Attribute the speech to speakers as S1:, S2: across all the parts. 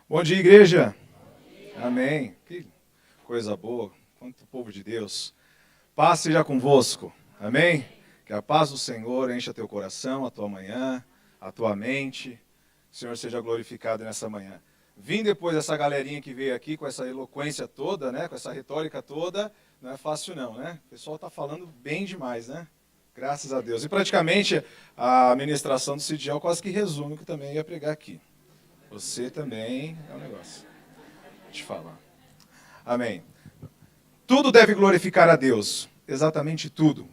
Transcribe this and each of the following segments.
S1: Bom dia, igreja. Amém. Que coisa boa. Quanto povo de Deus. Paz seja convosco. Amém. Que a paz do Senhor encha teu coração, a tua manhã, a tua mente. O Senhor seja glorificado nessa manhã. Vim depois dessa galerinha que veio aqui com essa eloquência toda, né? Com essa retórica toda. Não é fácil não, né? O pessoal está falando bem demais, né? Graças a Deus. E praticamente a ministração do Cidiel quase que resume o que também ia pregar aqui. Você também é um negócio. Vou te falar. Amém. Tudo deve glorificar a Deus. Exatamente tudo.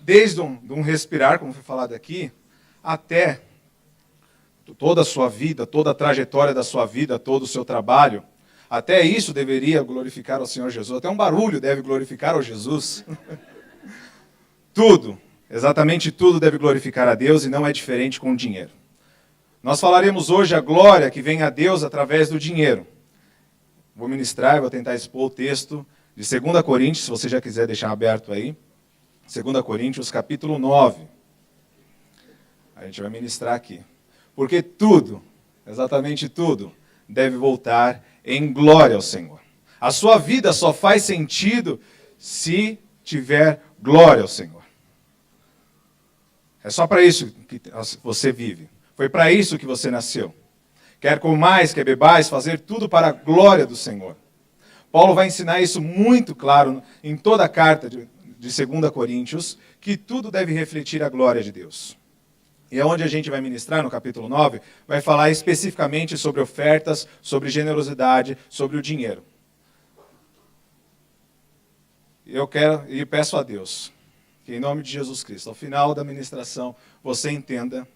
S1: Desde um respirar, como foi falado aqui, até toda a sua vida, toda a trajetória da sua vida, todo o seu trabalho. Até isso deveria glorificar ao Senhor Jesus. Até um barulho deve glorificar ao Jesus. Tudo, exatamente tudo deve glorificar a Deus e não é diferente com o dinheiro. Nós falaremos hoje a glória que vem a Deus através do dinheiro. Vou ministrar e vou tentar expor o texto de 2 Coríntios, se você já quiser deixar aberto aí. 2 Coríntios, capítulo 9. A gente vai ministrar aqui. Porque tudo, exatamente tudo, deve voltar em glória ao Senhor. A sua vida só faz sentido se tiver glória ao Senhor. É só para isso que você vive. Foi para isso que você nasceu. Quer comais, quer bebais, fazer tudo para a glória do Senhor. Paulo vai ensinar isso muito claro em toda a carta de 2 Coríntios, que tudo deve refletir a glória de Deus. E é onde a gente vai ministrar, no capítulo 9, vai falar especificamente sobre ofertas, sobre generosidade, sobre o dinheiro. Eu quero e peço a Deus que, em nome de Jesus Cristo, ao final da ministração, você entenda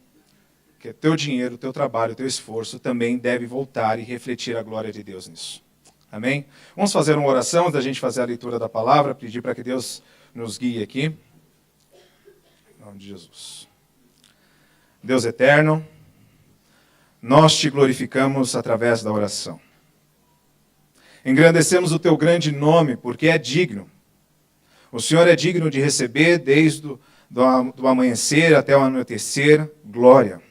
S1: que teu dinheiro, teu trabalho, teu esforço também deve voltar e refletir a glória de Deus nisso. Amém? Vamos fazer uma oração antes da gente fazer a leitura da palavra, pedir para que Deus nos guie aqui. Em nome de Jesus. Deus eterno, nós te glorificamos através da oração. Engrandecemos o teu grande nome, porque é digno. O Senhor é digno de receber, desde do amanhecer até o anoitecer, glória.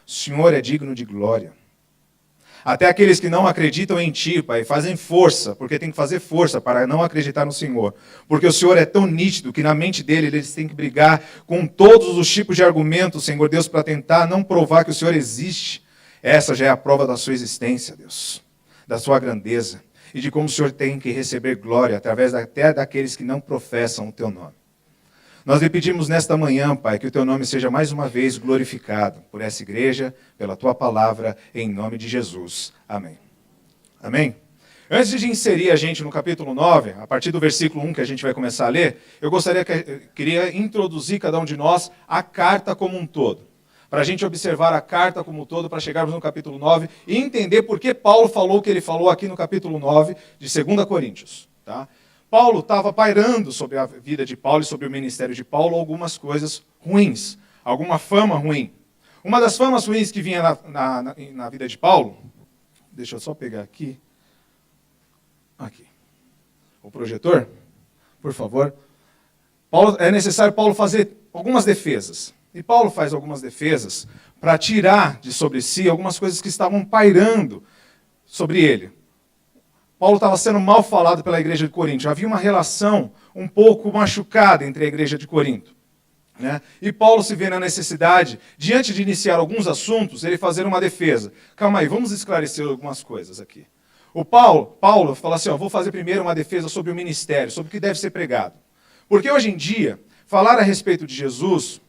S1: O Senhor é digno de glória. Até aqueles que não acreditam em Ti, Pai, fazem força, porque tem que fazer força para não acreditar no Senhor. Porque o Senhor é tão nítido que na mente dele eles têm que brigar com todos os tipos de argumentos, Senhor Deus, para tentar não provar que o Senhor existe. Essa já é a prova da sua existência, Deus, da sua grandeza e de como o Senhor tem que receber glória através até daqueles que não professam o Teu nome. Nós lhe pedimos nesta manhã, Pai, que o Teu nome seja mais uma vez glorificado por essa igreja, pela Tua palavra, em nome de Jesus. Amém. Amém? Antes de inserir a gente no capítulo 9, a partir do versículo 1 que a gente vai começar a ler, eu queria introduzir cada um de nós a carta como um todo. Para a gente observar a carta como um todo, para chegarmos no capítulo 9 e entender por que Paulo falou o que ele falou aqui no capítulo 9 de 2 Coríntios. Tá? Paulo estava pairando sobre a vida de Paulo e sobre o ministério de Paulo algumas coisas ruins, alguma fama ruim. Uma das famas ruins que vinha na vida de Paulo, deixa eu só pegar aqui, o projetor, por favor. É necessário Paulo fazer algumas defesas. E Paulo faz algumas defesas para tirar de sobre si algumas coisas que estavam pairando sobre ele. Paulo estava sendo mal falado pela igreja de Corinto. Havia uma relação um pouco machucada entre a igreja de Corinto. Né? E Paulo se vê na necessidade, diante de iniciar alguns assuntos, ele fazer uma defesa. Calma aí, vamos esclarecer algumas coisas aqui. O Paulo fala assim, vou fazer primeiro uma defesa sobre o ministério, sobre o que deve ser pregado. Porque hoje em dia, falar a respeito de Jesus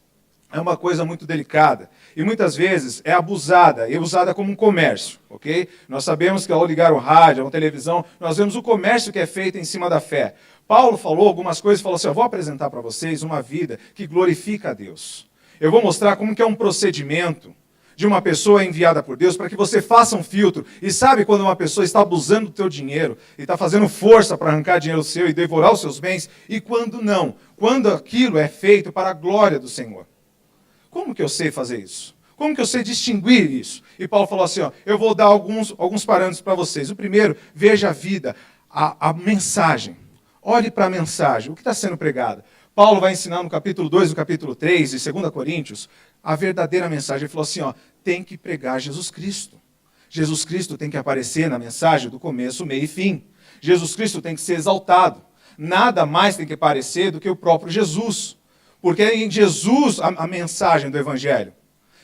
S1: é uma coisa muito delicada e muitas vezes é abusada, e usada como um comércio, ok? Nós sabemos que ao ligar o rádio, a televisão, nós vemos o comércio que é feito em cima da fé. Paulo falou algumas coisas, falou assim, eu vou apresentar para vocês uma vida que glorifica a Deus. Eu vou mostrar como que é um procedimento de uma pessoa enviada por Deus para que você faça um filtro. E sabe quando uma pessoa está abusando do teu dinheiro e está fazendo força para arrancar dinheiro seu e devorar os seus bens, e quando não? Quando aquilo é feito para a glória do Senhor. Como que eu sei fazer isso? Como que eu sei distinguir isso? E Paulo falou assim, eu vou dar alguns parâmetros para vocês. O primeiro, veja a vida, a mensagem. Olhe para a mensagem, o que está sendo pregado. Paulo vai ensinar no capítulo 2, no capítulo 3 de 2 Coríntios, a verdadeira mensagem. Ele falou assim, tem que pregar Jesus Cristo. Jesus Cristo tem que aparecer na mensagem do começo, meio e fim. Jesus Cristo tem que ser exaltado. Nada mais tem que parecer do que o próprio Jesus. Porque é em Jesus a mensagem do Evangelho.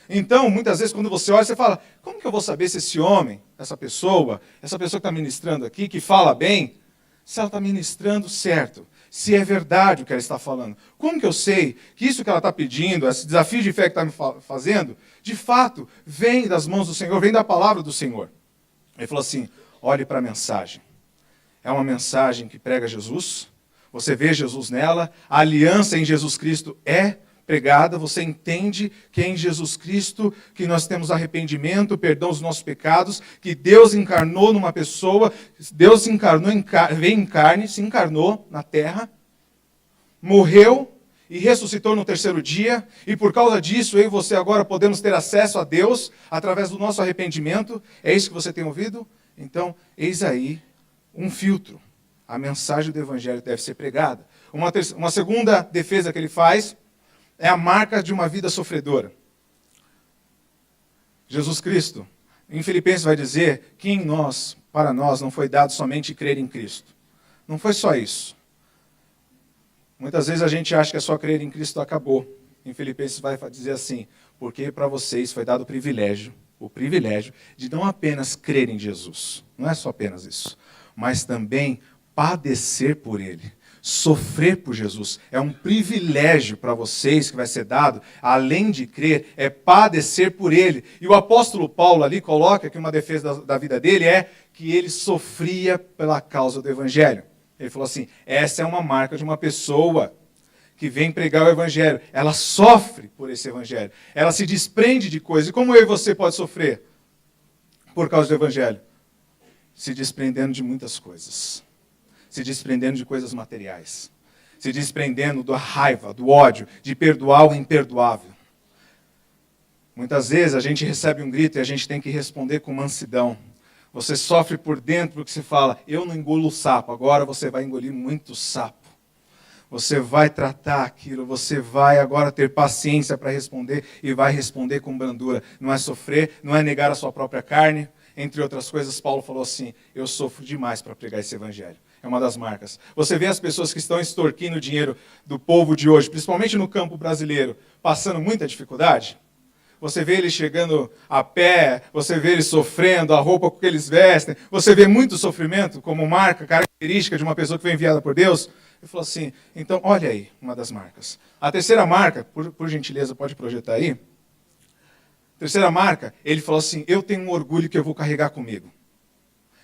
S1: Então, muitas vezes, quando você olha, você fala, como que eu vou saber se esse homem, essa pessoa que está ministrando aqui, que fala bem, se ela está ministrando certo, se é verdade o que ela está falando? Como que eu sei que isso que ela está pedindo, esse desafio de fé que está me fazendo, de fato, vem das mãos do Senhor, vem da palavra do Senhor? Ele falou assim, olhe para a mensagem. É uma mensagem que prega Jesus, você vê Jesus nela, a aliança em Jesus Cristo é pregada, você entende que é em Jesus Cristo que nós temos arrependimento, perdão dos nossos pecados, que Deus encarnou numa pessoa, Deus se encarnou, veio em carne, se encarnou na terra, morreu e ressuscitou no terceiro dia, e por causa disso eu e você agora podemos ter acesso a Deus através do nosso arrependimento. É isso que você tem ouvido? Então, eis aí um filtro. A mensagem do Evangelho deve ser pregada. Uma segunda defesa que ele faz é a marca de uma vida sofredora. Jesus Cristo, em Filipenses vai dizer que em nós, para nós, não foi dado somente crer em Cristo. Não foi só isso. Muitas vezes a gente acha que é só crer em Cristo acabou. Em Filipenses vai dizer assim, porque para vocês foi dado o privilégio de não apenas crer em Jesus. Não é só apenas isso. Mas também padecer por Ele. Sofrer por Jesus é um privilégio para vocês que vai ser dado, além de crer, é padecer por Ele. E o apóstolo Paulo ali coloca que uma defesa da vida dele é que ele sofria pela causa do Evangelho. Ele falou assim, essa é uma marca de uma pessoa que vem pregar o Evangelho. Ela sofre por esse Evangelho. Ela se desprende de coisas. E como eu e você pode sofrer por causa do Evangelho? Se desprendendo de muitas coisas. Se desprendendo de coisas materiais, se desprendendo da raiva, do ódio, de perdoar o imperdoável. Muitas vezes a gente recebe um grito e a gente tem que responder com mansidão. Você sofre por dentro porque você fala, eu não engulo o sapo, agora você vai engolir muito sapo. Você vai tratar aquilo, você vai agora ter paciência para responder e vai responder com brandura. Não é sofrer, não é negar a sua própria carne. Entre outras coisas, Paulo falou assim, eu sofro demais para pregar esse Evangelho. É uma das marcas. Você vê as pessoas que estão extorquindo o dinheiro do povo de hoje, principalmente no campo brasileiro, passando muita dificuldade. Você vê eles chegando a pé, você vê eles sofrendo, a roupa que eles vestem. Você vê muito sofrimento como marca, característica de uma pessoa que foi enviada por Deus. Ele falou assim, então olha aí uma das marcas. A terceira marca, por gentileza, pode projetar aí. Terceira marca, ele falou assim, eu tenho um orgulho que eu vou carregar comigo.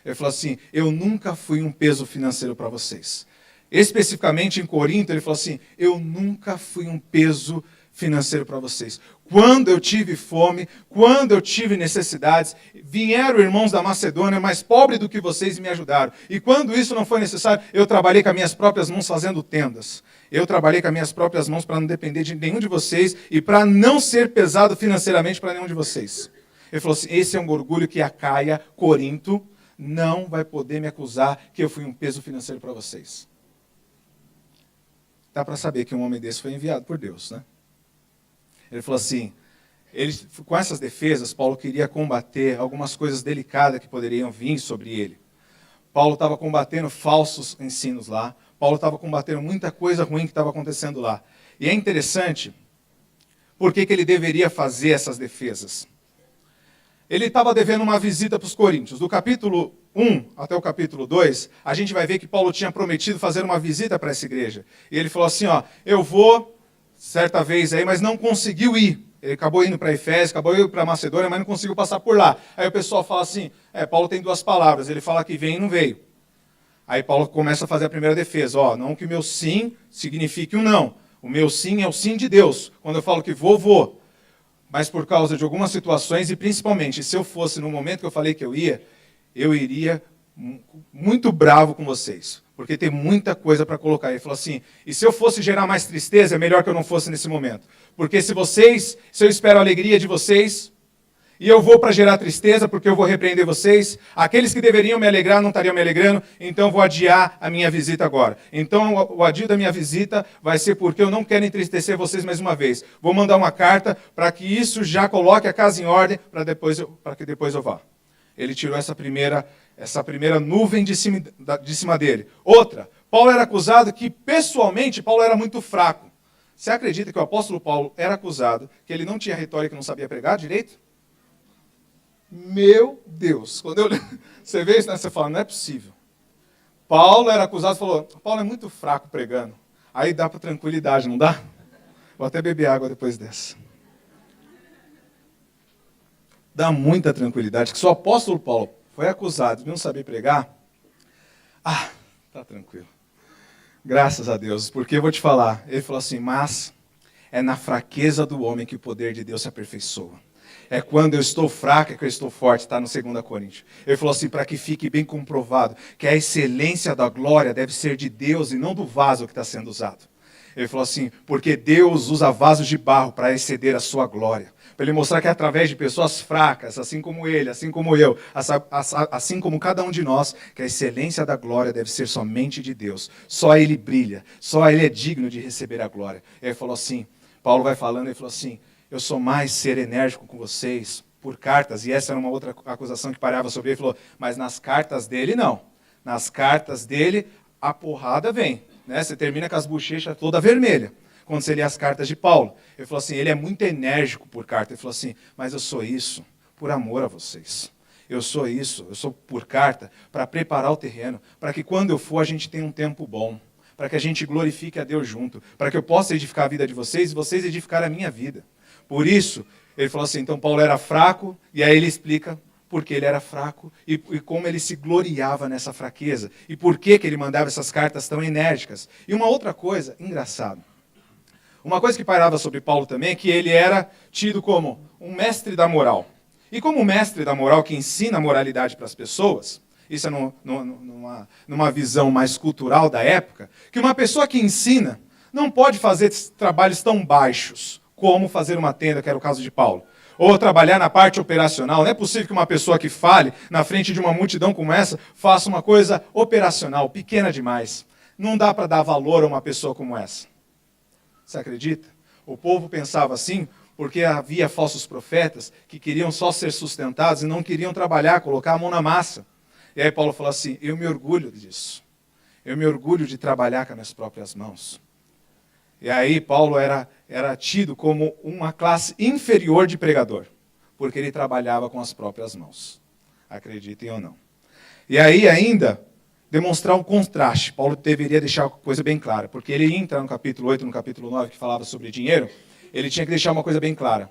S1: Ele falou assim, eu nunca fui um peso financeiro para vocês. Especificamente em Corinto, ele falou assim, eu nunca fui um peso financeiro para vocês. Quando eu tive fome, quando eu tive necessidades, vieram irmãos da Macedônia mais pobres do que vocês e me ajudaram. E quando isso não foi necessário, eu trabalhei com as minhas próprias mãos fazendo tendas. Eu trabalhei com as minhas próprias mãos para não depender de nenhum de vocês e para não ser pesado financeiramente para nenhum de vocês. Ele falou assim, esse é um orgulho que Acaia, Corinto, não vai poder me acusar que eu fui um peso financeiro para vocês. Dá para saber que um homem desse foi enviado por Deus, né? Ele falou assim, com essas defesas, Paulo queria combater algumas coisas delicadas que poderiam vir sobre ele. Paulo estava combatendo falsos ensinos lá. Paulo estava combatendo muita coisa ruim que estava acontecendo lá. E é interessante, por que ele deveria fazer essas defesas? Ele estava devendo uma visita para os coríntios. Do capítulo 1 até o capítulo 2, a gente vai ver que Paulo tinha prometido fazer uma visita para essa igreja. E ele falou assim, ó, eu vou certa vez aí, mas não conseguiu ir. Ele acabou indo para Efésios, acabou indo para Macedônia, mas não conseguiu passar por lá. Aí o pessoal fala assim, Paulo tem duas palavras, ele fala que vem e não veio. Aí Paulo começa a fazer a primeira defesa, ó, não que o meu sim signifique um não. O meu sim é o sim de Deus. Quando eu falo que vou. Mas por causa de algumas situações, e principalmente, se eu fosse no momento que eu falei que eu iria muito bravo com vocês. Porque tem muita coisa para colocar. Ele falou assim, e se eu fosse gerar mais tristeza, é melhor que eu não fosse nesse momento. Porque se eu espero a alegria de vocês, e eu vou para gerar tristeza, porque eu vou repreender vocês, aqueles que deveriam me alegrar não estariam me alegrando, então eu vou adiar a minha visita agora. Então o adio da minha visita vai ser porque eu não quero entristecer vocês mais uma vez. Vou mandar uma carta para que isso já coloque a casa em ordem, para que depois eu vá. Ele tirou essa primeira nuvem de cima dele. Outra, Paulo era acusado que, pessoalmente, Paulo era muito fraco. Você acredita que o apóstolo Paulo era acusado que ele não tinha retórica e não sabia pregar direito? Meu Deus! Você vê isso, né? Você fala, não é possível. Paulo era acusado e falou, Paulo é muito fraco pregando. Aí dá para tranquilidade, não dá? Vou até beber água depois dessa. Dá muita tranquilidade, que se o apóstolo Paulo foi acusado de não saber pregar, tá tranquilo. Graças a Deus, porque eu vou te falar, ele falou assim, mas é na fraqueza do homem que o poder de Deus se aperfeiçoa. É quando eu estou fraco é que eu estou forte, está no 2 Coríntios. Ele falou assim, para que fique bem comprovado, que a excelência da glória deve ser de Deus e não do vaso que está sendo usado. Ele falou assim, porque Deus usa vasos de barro para exceder a sua glória. Para ele mostrar que é através de pessoas fracas, assim como ele, assim como eu, assim como cada um de nós, que a excelência da glória deve ser somente de Deus. Só ele brilha, só ele é digno de receber a glória. Ele falou assim, Paulo vai falando, ele falou assim, eu sou mais ser enérgico com vocês por cartas, e essa era uma outra acusação que parava sobre ele, ele falou, mas nas cartas dele não. Nas cartas dele a porrada vem, né? Você termina com as bochechas toda vermelha. Quando você lê as cartas de Paulo, ele falou assim, ele é muito enérgico por carta. Ele falou assim, mas eu sou isso por amor a vocês. Eu sou isso, eu sou por carta para preparar o terreno, para que quando eu for a gente tenha um tempo bom, para que a gente glorifique a Deus junto, para que eu possa edificar a vida de vocês e vocês edificarem a minha vida. Por isso, ele falou assim, então Paulo era fraco, e aí ele explica porque ele era fraco e como ele se gloriava nessa fraqueza, e por que ele mandava essas cartas tão enérgicas. E uma outra coisa, engraçado, uma coisa que pairava sobre Paulo também é que ele era tido como um mestre da moral. E como mestre da moral que ensina a moralidade para as pessoas, isso é numa visão mais cultural da época, que uma pessoa que ensina não pode fazer trabalhos tão baixos como fazer uma tenda, que era o caso de Paulo. Ou trabalhar na parte operacional. Não é possível que uma pessoa que fale na frente de uma multidão como essa faça uma coisa operacional, pequena demais. Não dá para dar valor a uma pessoa como essa. Você acredita? O povo pensava assim porque havia falsos profetas que queriam só ser sustentados e não queriam trabalhar, colocar a mão na massa. E aí Paulo falou assim, eu me orgulho disso. Eu me orgulho de trabalhar com as minhas próprias mãos. E aí Paulo era tido como uma classe inferior de pregador, porque ele trabalhava com as próprias mãos. Acreditem ou não. E aí ainda demonstrar um contraste. Paulo deveria deixar uma coisa bem clara, porque ele entra no capítulo 8, no capítulo 9, que falava sobre dinheiro, ele tinha que deixar uma coisa bem clara.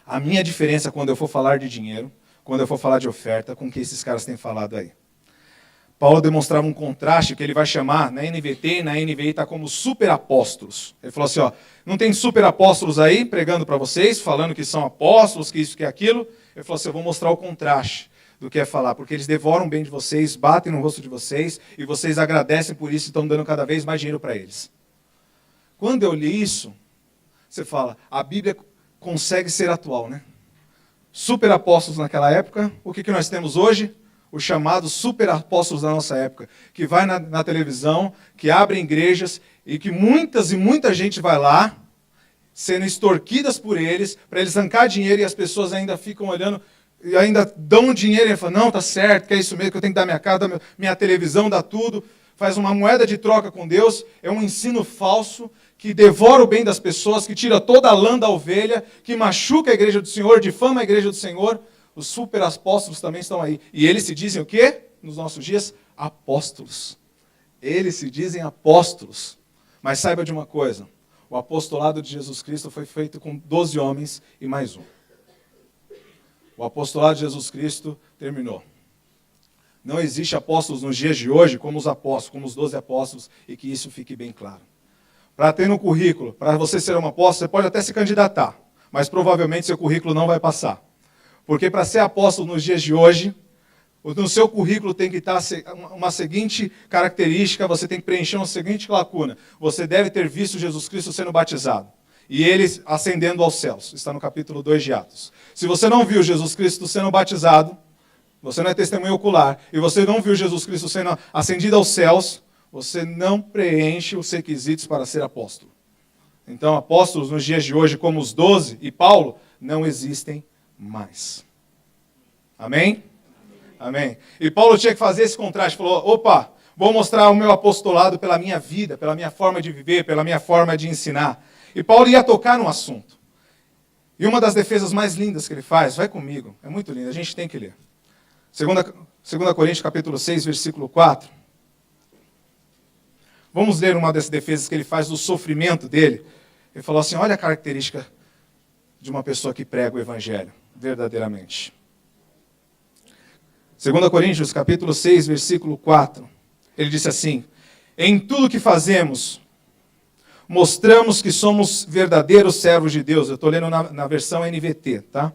S1: A minha diferença quando eu for falar de dinheiro, quando eu for falar de oferta, com o que esses caras têm falado aí. Paulo demonstrava um contraste que ele vai chamar, na NVT e na NVI está como superapóstolos. Ele falou assim, não tem superapóstolos aí pregando para vocês, falando que são apóstolos, que isso, que aquilo. Ele falou assim, eu vou mostrar o contraste do que é falar, porque eles devoram bem de vocês, batem no rosto de vocês, e vocês agradecem por isso e estão dando cada vez mais dinheiro para eles. Quando eu li isso, você fala, a Bíblia consegue ser atual, né? Superapóstolos naquela época, o que nós temos hoje? Os chamados superapóstolos da nossa época, que vai na televisão, que abrem igrejas, e que muita gente vai lá, sendo extorquidas por eles, para eles arrancar dinheiro, e as pessoas ainda ficam olhando, e ainda dão dinheiro, e falam, não, tá certo, que é isso mesmo, que eu tenho que dar minha casa, dar minha televisão, dá tudo, faz uma moeda de troca com Deus, é um ensino falso, que devora o bem das pessoas, que tira toda a lã da ovelha, que machuca a igreja do Senhor, difama a igreja do Senhor. Os superapóstolos também estão aí. E eles se dizem o quê? Nos nossos dias, apóstolos. Eles se dizem apóstolos. Mas saiba de uma coisa, o apostolado de Jesus Cristo foi feito com 12 homens e mais um. O apostolado de Jesus Cristo terminou. Não existe apóstolos nos dias de hoje como os apóstolos, como os 12 apóstolos, e que isso fique bem claro. Para ter no currículo, para você ser um apóstolo, você pode até se candidatar, mas provavelmente seu currículo não vai passar. Porque para ser apóstolo nos dias de hoje, no seu currículo tem que estar uma seguinte característica, você tem que preencher uma seguinte lacuna. Você deve ter visto Jesus Cristo sendo batizado. E ele ascendendo aos céus. Está no capítulo 2 de Atos. Se você não viu Jesus Cristo sendo batizado, você não é testemunho ocular, e você não viu Jesus Cristo sendo ascendido aos céus, você não preenche os requisitos para ser apóstolo. Então, apóstolos nos dias de hoje, como os 12 e Paulo, não existem mais. Amém? Amém? E Paulo tinha que fazer esse contraste. Falou, opa, vou mostrar o meu apostolado pela minha vida, pela minha forma de viver, pela minha forma de ensinar. E Paulo ia tocar no assunto. E uma das defesas mais lindas que ele faz, vai comigo, é muito linda, a gente tem que ler. 2 Coríntios capítulo 6, versículo 4. Vamos ler uma das defesas que ele faz do sofrimento dele. Ele falou assim, olha a característica de uma pessoa que prega o evangelho, verdadeiramente. 2 Coríntios capítulo 6, versículo 4. Ele disse assim, em tudo que fazemos, mostramos que somos verdadeiros servos de Deus. Eu estou lendo na versão NVT, tá?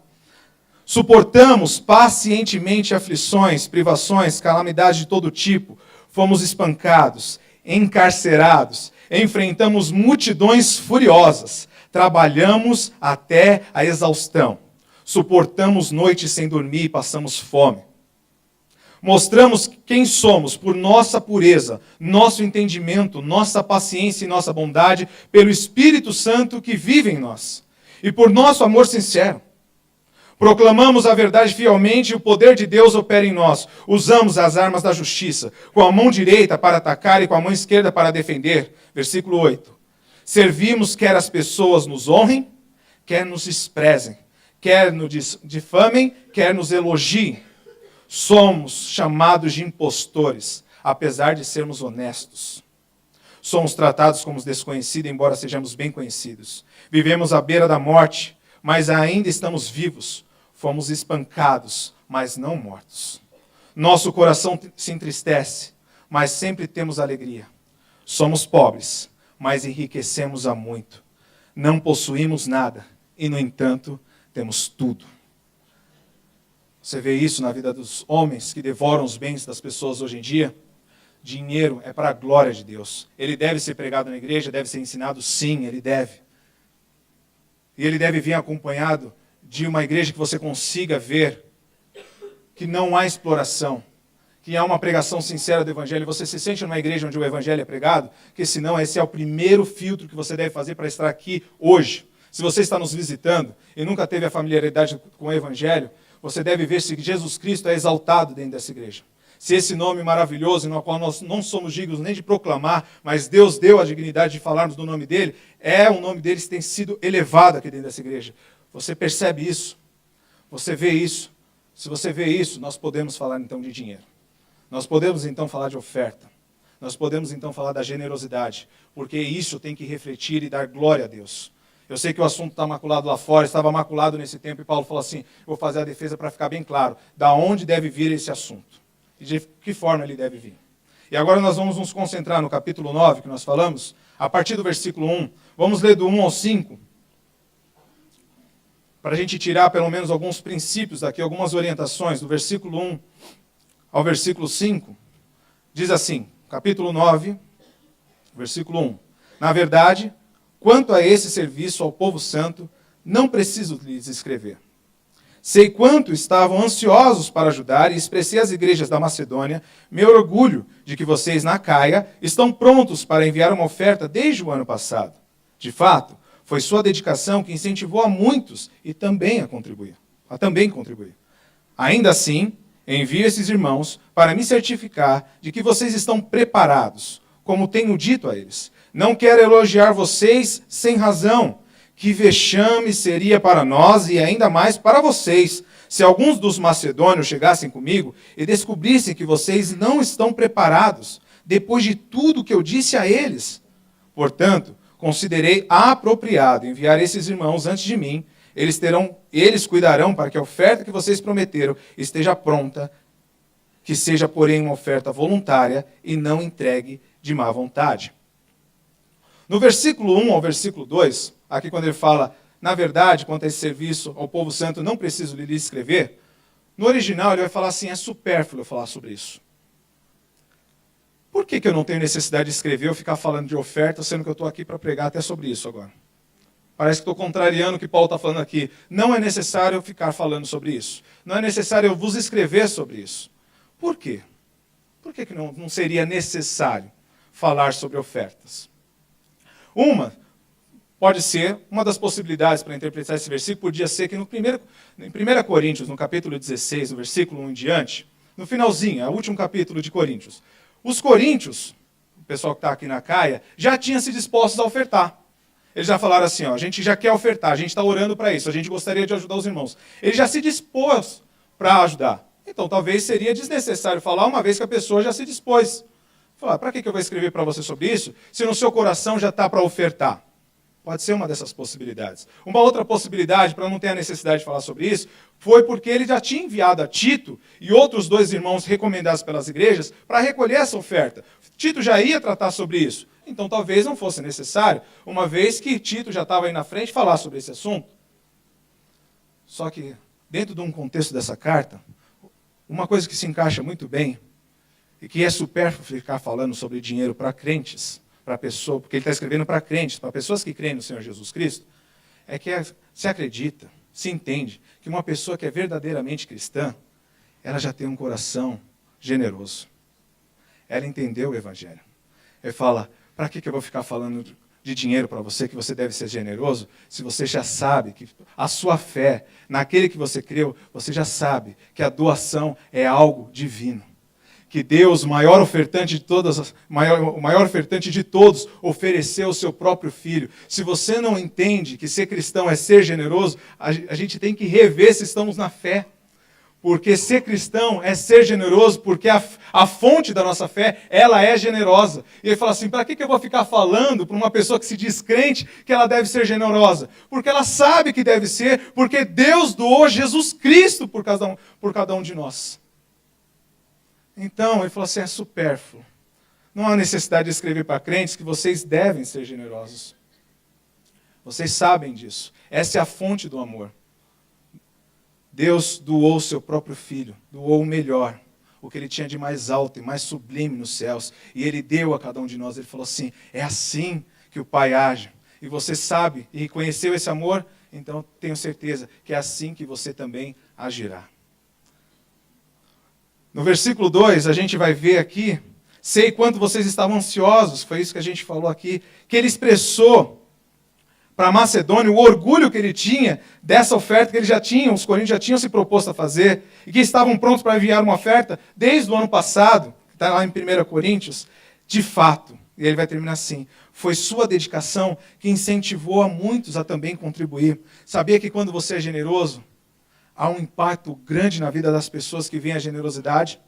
S1: Suportamos pacientemente aflições, privações, calamidades de todo tipo. Fomos espancados, encarcerados, enfrentamos multidões furiosas. Trabalhamos até a exaustão. Suportamos noites sem dormir e passamos fome. Mostramos quem somos por nossa pureza, nosso entendimento, nossa paciência e nossa bondade, pelo Espírito Santo que vive em nós, e por nosso amor sincero. Proclamamos a verdade fielmente e o poder de Deus opera em nós. Usamos as armas da justiça, com a mão direita para atacar e com a mão esquerda para defender. Versículo 8. Servimos quer as pessoas nos honrem, quer nos desprezem, quer nos difamem, quer nos elogiem. Somos chamados de impostores, apesar de sermos honestos. Somos tratados como desconhecidos, embora sejamos bem conhecidos. Vivemos à beira da morte, mas ainda estamos vivos. Fomos espancados, mas não mortos. Nosso coração se entristece, mas sempre temos alegria. Somos pobres, mas enriquecemos a muito. Não possuímos nada, e no entanto, temos tudo. Você vê isso na vida dos homens que devoram os bens das pessoas hoje em dia? Dinheiro é para a glória de Deus. Ele deve ser pregado na igreja, deve ser ensinado? Sim, ele deve. E ele deve vir acompanhado de uma igreja que você consiga ver que não há exploração, que há uma pregação sincera do evangelho. Você se sente numa igreja onde o evangelho é pregado? Porque senão esse é o primeiro filtro que você deve fazer para estar aqui hoje. Se você está nos visitando e nunca teve a familiaridade com o evangelho, você deve ver se Jesus Cristo é exaltado dentro dessa igreja. Se esse nome maravilhoso, no qual nós não somos dignos nem de proclamar, mas Deus deu a dignidade de falarmos do nome dele, o nome dele tem sido elevado aqui dentro dessa igreja. Você percebe isso? Você vê isso? Se você vê isso, nós podemos falar então de dinheiro. Nós podemos então falar de oferta. Nós podemos então falar da generosidade, porque isso tem que refletir e dar glória a Deus. Eu sei que o assunto está maculado lá fora, estava maculado nesse tempo, e Paulo falou assim, vou fazer a defesa para ficar bem claro, da onde deve vir esse assunto, e de que forma ele deve vir. E agora nós vamos nos concentrar no capítulo 9, que nós falamos, a partir do versículo 1, vamos ler do 1 ao 5, para a gente tirar pelo menos alguns princípios daqui, algumas orientações, do versículo 1 ao versículo 5, diz assim, capítulo 9, versículo 1, na verdade, quanto a esse serviço ao povo santo, não preciso lhes escrever. Sei quanto estavam ansiosos para ajudar e expressei às igrejas da Macedônia meu orgulho de que vocês na Acaia estão prontos para enviar uma oferta desde o ano passado. De fato, foi sua dedicação que incentivou a muitos e também a contribuir. Ainda assim, envio esses irmãos para me certificar de que vocês estão preparados, como tenho dito a eles. Não quero elogiar vocês sem razão. Que vexame seria para nós e ainda mais para vocês, se alguns dos macedônios chegassem comigo e descobrissem que vocês não estão preparados, depois de tudo que eu disse a eles. Portanto, considerei apropriado enviar esses irmãos antes de mim. Eles cuidarão para que a oferta que vocês prometeram esteja pronta, que seja, porém, uma oferta voluntária e não entregue de má vontade. No versículo 1 ao versículo 2, aqui quando ele fala, na verdade, quanto a esse serviço ao povo santo, não preciso lhe escrever, no original ele vai falar assim, é supérfluo eu falar sobre isso. Por que eu não tenho necessidade de escrever ou ficar falando de oferta, sendo que eu estou aqui para pregar até sobre isso agora? Parece que estou contrariando o que Paulo está falando aqui. Não é necessário eu ficar falando sobre isso. Não é necessário eu vos escrever sobre isso. Por quê? Por que não seria necessário falar sobre ofertas? Pode ser, uma das possibilidades para interpretar esse versículo, podia ser que em 1 Coríntios, no capítulo 16, no versículo 1 em diante, no finalzinho, é o último capítulo de Coríntios. Os coríntios, o pessoal que está aqui na Caia, já tinham se dispostos a ofertar. Eles já falaram assim, ó, a gente já quer ofertar, a gente está orando para isso, a gente gostaria de ajudar os irmãos. Ele já se dispôs para ajudar. Então talvez seria desnecessário falar uma vez que a pessoa já se dispôs. Falar, para que eu vou escrever para você sobre isso, se no seu coração já está para ofertar? Pode ser uma dessas possibilidades. Uma outra possibilidade, para não ter a necessidade de falar sobre isso, foi porque ele já tinha enviado a Tito e outros 2 irmãos recomendados pelas igrejas para recolher essa oferta. Tito já ia tratar sobre isso. Então talvez não fosse necessário, uma vez que Tito já estava aí na frente, falar sobre esse assunto. Só que, dentro de um contexto dessa carta, uma coisa que se encaixa muito bem, e que é supérfluo ficar falando sobre dinheiro para crentes, para pessoa, porque ele está escrevendo para crentes, para pessoas que creem no Senhor Jesus Cristo, é que se acredita, se entende, que uma pessoa que é verdadeiramente cristã, ela já tem um coração generoso. Ela entendeu o Evangelho. Ele fala, para que eu vou ficar falando de dinheiro para você, que você deve ser generoso, se você já sabe que a sua fé, naquele que você creu, você já sabe que a doação é algo divino. Que Deus, o maior ofertante de todos, ofereceu o seu próprio Filho. Se você não entende que ser cristão é ser generoso, a gente tem que rever se estamos na fé. Porque ser cristão é ser generoso, porque a fonte da nossa fé, ela é generosa. E ele fala assim, para que eu vou ficar falando para uma pessoa que se diz crente que ela deve ser generosa? Porque ela sabe que deve ser, porque Deus doou Jesus Cristo por cada um de nós. Então, ele falou assim, é supérfluo. Não há necessidade de escrever para crentes que vocês devem ser generosos. Vocês sabem disso. Essa é a fonte do amor. Deus doou o seu próprio Filho, doou o melhor, o que ele tinha de mais alto e mais sublime nos céus, e ele deu a cada um de nós. Ele falou assim, é assim que o Pai age. E você sabe e reconheceu esse amor, então tenho certeza que é assim que você também agirá. No versículo 2, a gente vai ver aqui, sei quanto vocês estavam ansiosos, foi isso que a gente falou aqui, que ele expressou para Macedônia o orgulho que ele tinha dessa oferta que eles já tinham, os coríntios já tinham se proposto a fazer, e que estavam prontos para enviar uma oferta desde o ano passado, que está lá em 1 Coríntios, de fato, e ele vai terminar assim, foi sua dedicação que incentivou a muitos a também contribuir. Sabia que quando você é generoso, há um impacto grande na vida das pessoas que veem a generosidade?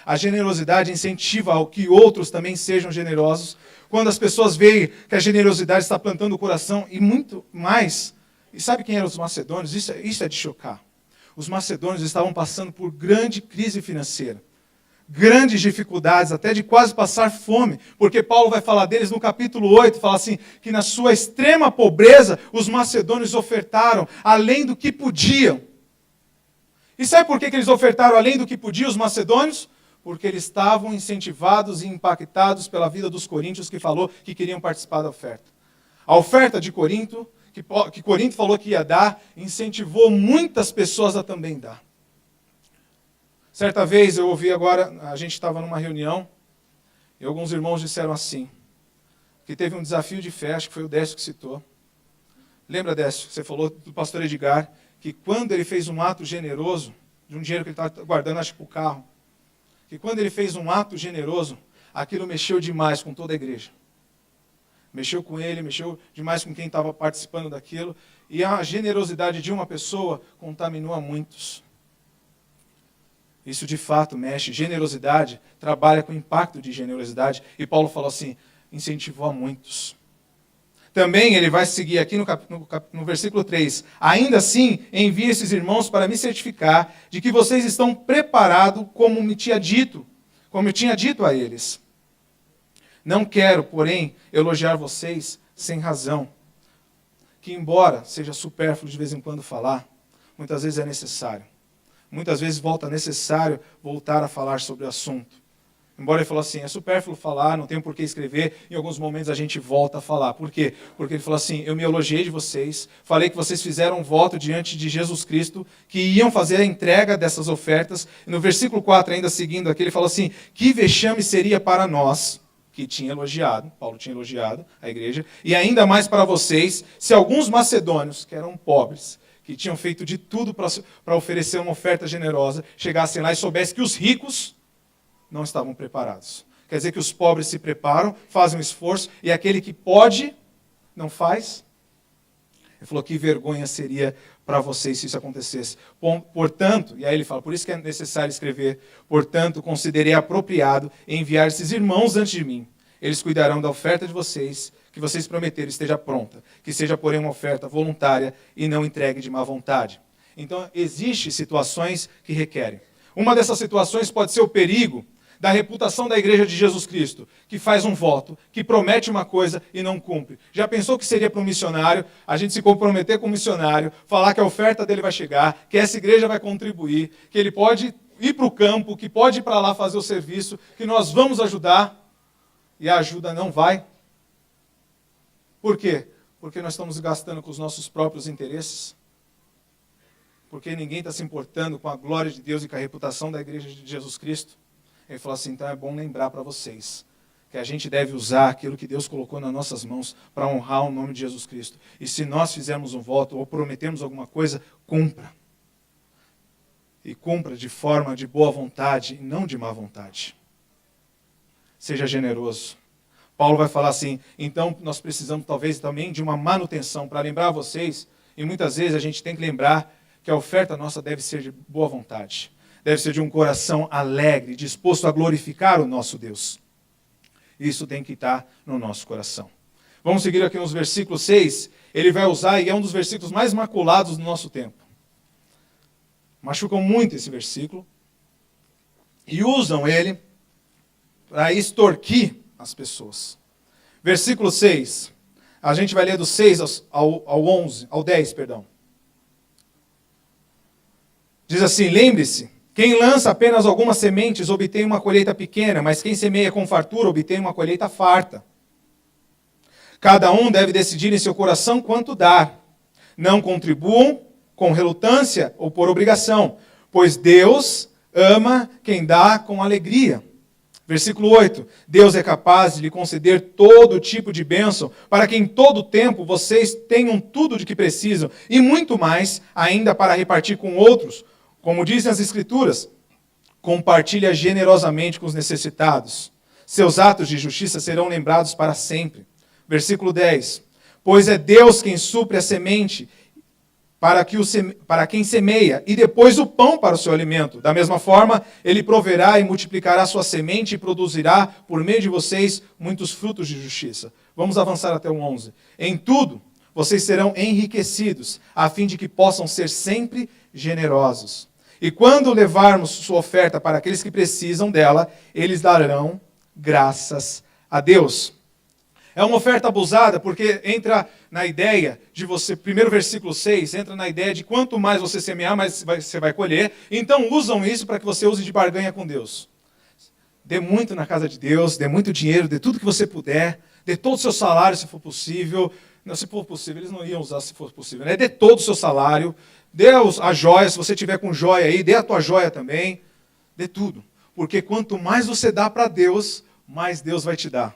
S1: A generosidade incentiva ao que outros também sejam generosos. Quando as pessoas veem que a generosidade está plantando o coração e muito mais. E sabe quem eram os macedônios? Isso é de chocar. Os macedônios estavam passando por grande crise financeira. Grandes dificuldades, até de quase passar fome. Porque Paulo vai falar deles no capítulo 8, fala assim, que na sua extrema pobreza, os macedônios ofertaram além do que podiam. E sabe por que eles ofertaram além do que podiam os macedônios? Porque eles estavam incentivados e impactados pela vida dos coríntios que falou que queriam participar da oferta. A oferta de Corinto, que Corinto falou que ia dar, incentivou muitas pessoas a também dar. Certa vez eu ouvi agora, a gente estava numa reunião, e alguns irmãos disseram assim, que teve um desafio de fé, acho que foi o Décio que citou. Lembra, Décio, você falou do pastor Edgar, que quando ele fez um ato generoso, de um dinheiro que ele estava guardando, acho que para o carro, que quando ele fez um ato generoso, aquilo mexeu demais com toda a igreja. Mexeu com ele, mexeu demais com quem estava participando daquilo, e a generosidade de uma pessoa contaminou a muitos. Isso de fato mexe. Generosidade trabalha com impacto de generosidade, e Paulo falou assim, incentivou a muitos. Também ele vai seguir aqui no versículo 3. Ainda assim, envie esses irmãos para me certificar de que vocês estão preparados como eu tinha dito a eles. Não quero, porém, elogiar vocês sem razão. Que embora seja supérfluo de vez em quando falar, muitas vezes é necessário. Muitas vezes necessário voltar a falar sobre o assunto. Embora ele falou assim, é supérfluo falar, não tenho por que escrever, em alguns momentos a gente volta a falar. Por quê? Porque ele falou assim, eu me elogiei de vocês, falei que vocês fizeram um voto diante de Jesus Cristo, que iam fazer a entrega dessas ofertas. E no versículo 4, ainda seguindo aqui, ele falou assim, que vexame seria para nós, que tinha elogiado, Paulo tinha elogiado a igreja, e ainda mais para vocês, se alguns macedônios, que eram pobres, que tinham feito de tudo para oferecer uma oferta generosa, chegassem lá e soubessem que os ricos não estavam preparados. Quer dizer que os pobres se preparam, fazem um esforço, e aquele que pode, não faz. Ele falou que vergonha seria para vocês se isso acontecesse. Portanto, e aí ele fala, por isso que é necessário escrever, portanto, considerei apropriado enviar esses irmãos antes de mim. Eles cuidarão da oferta de vocês, que vocês prometeram esteja pronta, que seja, porém, uma oferta voluntária e não entregue de má vontade. Então, existem situações que requerem. Uma dessas situações pode ser o perigo da reputação da igreja de Jesus Cristo, que faz um voto, que promete uma coisa e não cumpre. Já pensou que seria para um missionário, a gente se comprometer com o missionário, falar que a oferta dele vai chegar, que essa igreja vai contribuir, que ele pode ir para o campo, que pode ir para lá fazer o serviço, que nós vamos ajudar, e a ajuda não vai? Por quê? Porque nós estamos gastando com os nossos próprios interesses? Porque ninguém está se importando com a glória de Deus e com a reputação da igreja de Jesus Cristo? Ele falou assim, então é bom lembrar para vocês que a gente deve usar aquilo que Deus colocou nas nossas mãos para honrar o nome de Jesus Cristo. E se nós fizermos um voto ou prometemos alguma coisa, cumpra. E cumpra de forma de boa vontade e não de má vontade. Seja generoso. Paulo vai falar assim, então nós precisamos talvez também de uma manutenção para lembrar vocês, e muitas vezes a gente tem que lembrar que a oferta nossa deve ser de boa vontade. Deve ser de um coração alegre, disposto a glorificar o nosso Deus. Isso tem que estar no nosso coração. Vamos seguir aqui nos versículos 6. Ele vai usar, e é um dos versículos mais maculados do nosso tempo. Machucam muito esse versículo. E usam ele para extorquir as pessoas. Versículo 6. A gente vai ler do 6 ao 10, perdão. Diz assim, lembre-se, quem lança apenas algumas sementes obtém uma colheita pequena, mas quem semeia com fartura obtém uma colheita farta. Cada um deve decidir em seu coração quanto dar. Não contribuam com relutância ou por obrigação, pois Deus ama quem dá com alegria. Versículo 8. Deus é capaz de lhe conceder todo tipo de bênção, para que em todo tempo vocês tenham tudo de que precisam, e muito mais ainda para repartir com outros. Como dizem as Escrituras, compartilha generosamente com os necessitados. Seus atos de justiça serão lembrados para sempre. Versículo 10. Pois é Deus quem supre a semente para quem semeia, e depois o pão para o seu alimento. Da mesma forma, ele proverá e multiplicará sua semente e produzirá, por meio de vocês, muitos frutos de justiça. Vamos avançar até o 11. Em tudo, vocês serão enriquecidos, a fim de que possam ser sempre generosos. E quando levarmos sua oferta para aqueles que precisam dela, eles darão graças a Deus. É uma oferta abusada porque entra na ideia de você, primeiro versículo 6, entra na ideia de quanto mais você semear, mais você vai colher. Então usam isso para que você use de barganha com Deus. Dê muito na casa de Deus, dê muito dinheiro, dê tudo que você puder, dê todo o seu salário se for possível. Não, se for possível, eles não iam usar se for possível, né? Dê todo o seu salário, dê a joia, se você tiver com joia aí, dê a tua joia também, dê tudo. Porque quanto mais você dá para Deus, mais Deus vai te dar.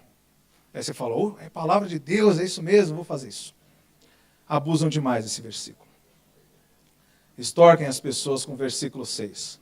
S1: Aí você fala, oh, é palavra de Deus, é isso mesmo, vou fazer isso. Abusam demais desse versículo. Extorquem as pessoas com o versículo 6.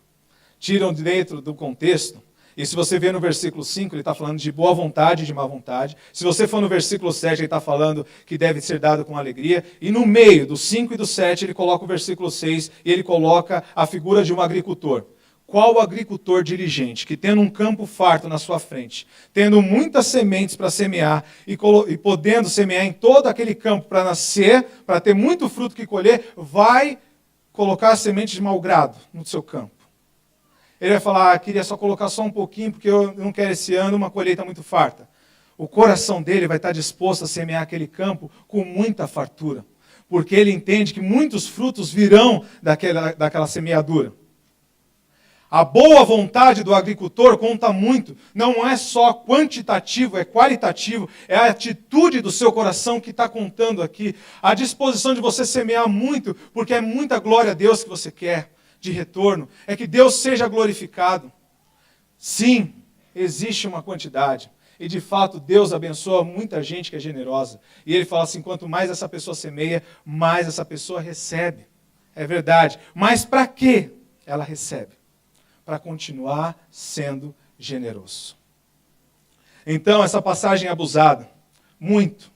S1: Tiram de dentro do contexto. E se você ver no versículo 5, ele está falando de boa vontade e de má vontade. Se você for no versículo 7, ele está falando que deve ser dado com alegria. E no meio do 5 e do 7, ele coloca o versículo 6 e ele coloca a figura de um agricultor. Qual agricultor diligente que, tendo um campo farto na sua frente, tendo muitas sementes para semear e podendo semear em todo aquele campo para nascer, para ter muito fruto que colher, vai colocar as sementes de mau grado no seu campo? Ele vai falar, queria só colocar só um pouquinho, porque eu não quero esse ano uma colheita muito farta. O coração dele vai estar disposto a semear aquele campo com muita fartura, porque ele entende que muitos frutos virão daquela semeadura. A boa vontade do agricultor conta muito, não é só quantitativo, é qualitativo, é a atitude do seu coração que está contando aqui. A disposição de você semear muito, porque é muita glória a Deus que você quer de retorno, é que Deus seja glorificado. Sim, existe uma quantidade, e de fato Deus abençoa muita gente que é generosa. E ele fala assim, quanto mais essa pessoa semeia, mais essa pessoa recebe. É verdade. Mas para que ela recebe? Para continuar sendo generoso. Então, essa passagem é abusada, muito.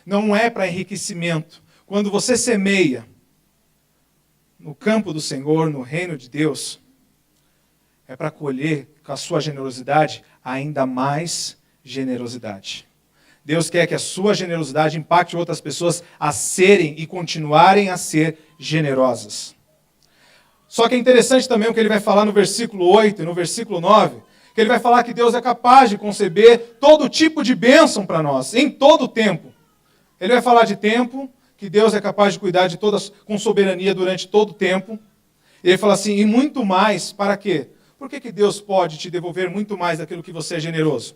S1: Não é para enriquecimento. Quando você semeia no campo do Senhor, no reino de Deus, é para colher com a sua generosidade ainda mais generosidade. Deus quer que a sua generosidade impacte outras pessoas a serem e continuarem a ser generosas. Só que é interessante também o que ele vai falar no versículo 8 e no versículo 9, que ele vai falar que Deus é capaz de conceber todo tipo de bênção para nós, em todo o tempo. Ele vai falar de tempo, que Deus é capaz de cuidar de todas com soberania durante todo o tempo. E ele fala assim, e muito mais, para quê? Por que Deus pode te devolver muito mais daquilo que você é generoso?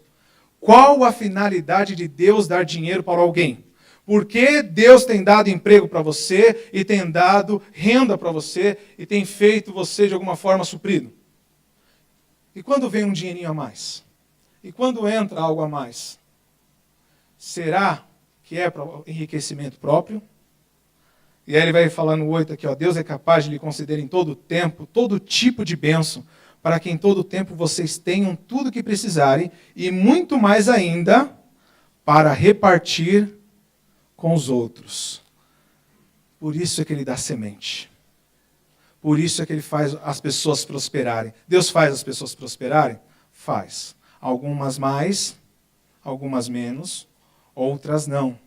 S1: Qual a finalidade de Deus dar dinheiro para alguém? Por que Deus tem dado emprego para você e tem dado renda para você e tem feito você de alguma forma suprido? E quando vem um dinheirinho a mais? E quando entra algo a mais? Será que é para enriquecimento próprio? E aí ele vai falar no 8 aqui, ó, Deus é capaz de lhe conceder em todo o tempo, todo tipo de bênção, para que em todo o tempo vocês tenham tudo o que precisarem, e muito mais ainda, para repartir com os outros. Por isso é que ele dá semente. Por isso é que ele faz as pessoas prosperarem. Deus faz as pessoas prosperarem? Faz. Algumas mais, algumas menos, outras não.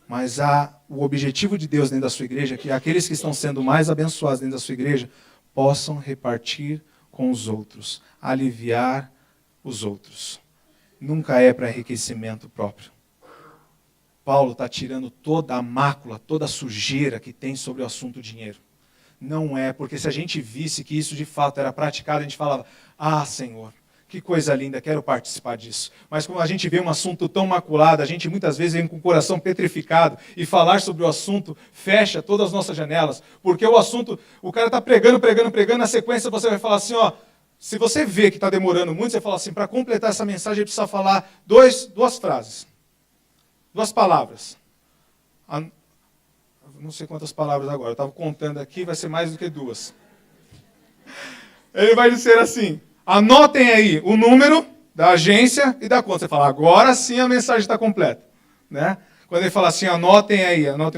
S1: Mas o objetivo de Deus dentro da sua igreja é que aqueles que estão sendo mais abençoados dentro da sua igreja possam repartir com os outros, aliviar os outros. Nunca é para enriquecimento próprio. Paulo está tirando toda a mácula, toda a sujeira que tem sobre o assunto dinheiro. Não é, porque se a gente visse que isso de fato era praticado, a gente falava, Senhor, que coisa linda, quero participar disso. Mas como a gente vê um assunto tão maculado, a gente muitas vezes vem com o coração petrificado e falar sobre o assunto fecha todas as nossas janelas. Porque o assunto, o cara está pregando, na sequência você vai falar assim, ó, se você vê que está demorando muito, você fala assim, para completar essa mensagem, precisa falar duas frases, duas palavras. Não sei quantas palavras agora, eu estava contando aqui, vai ser mais do que duas. Ele vai dizer assim, anotem aí o número da agência e da conta. Você fala, agora sim a mensagem está completa. Né? Quando ele fala assim, anotem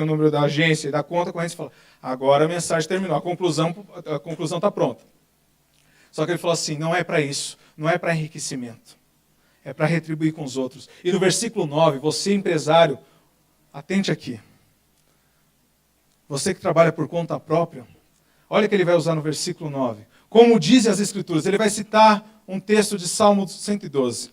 S1: o número da agência e da conta, quando a gente fala, agora a mensagem terminou, a conclusão está pronta. Só que ele falou assim, não é para isso, não é para enriquecimento, é para retribuir com os outros. E no versículo 9, você empresário, atente aqui. Você que trabalha por conta própria, olha o que ele vai usar no versículo 9. Como dizem as Escrituras, ele vai citar um texto de Salmo 112.